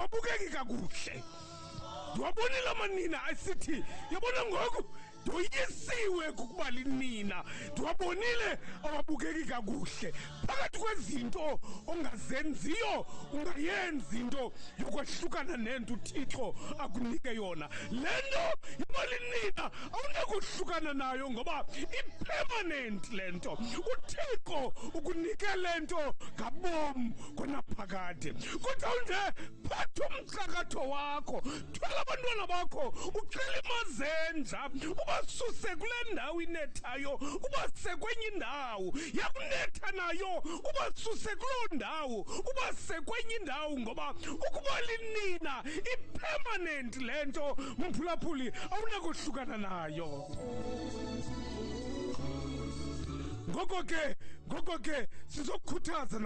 abukeki kakuhle. Ndiwabonile amanina asithi yabona ngoku ndoyisiwe kukuba linina. Ndiwabonile ababukeki kakuhle. Phakathi kwezinto ongazenziyo ungayenzi into yokwahlukana nento uThixo akunike yona. Le nto ibalinina awunakuhlukana nayo ngoba i-permanent le nto. uThixo ukunike le nto ngabom konaphakade. Kuthiwa phatha umxakatho wakho, thwala abantwana bakho, uxele imazenja, ubasuse kule ndawo inethayo, ubase kwenye indawo yakunetha nayo, ubasuse kuloo ndawo, ubase kwenye indawo, ngoba ukuba linina i-permanent le nto mphulaphuli awunakohlukana nayo. Ngoko ke sizokukhuthaza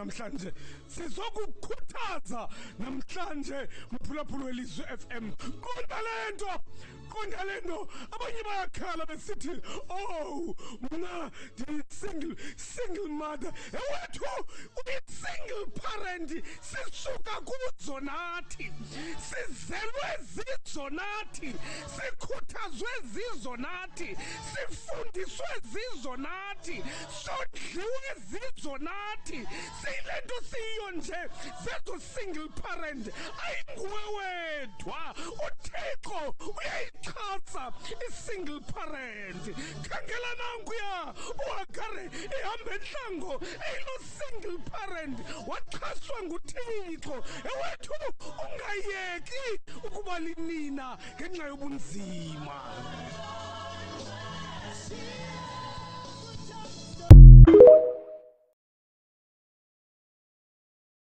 namhlanje, mphulaphuli welizwi FM. Qonda le nto abanye bayakhala besithi oh mna single mother. Ewethu uyi-single parent, sisuka kuzo nathi, sizelwe zizo nathi, sikhuthazwe zizo nathi, sifundiswe zizo nathi, sondliwe zizo nathi. Siyile nto siyiyo nje zezo single parent, ayinguwe wedwa. uThixo uyayichaza i-single parent. Khangela nankuya uHagari ihamba entlango eyilo-single parent, waxhaswa nguThixo. Ewethu ungayeki ukuba linina ngenxa yobunzima.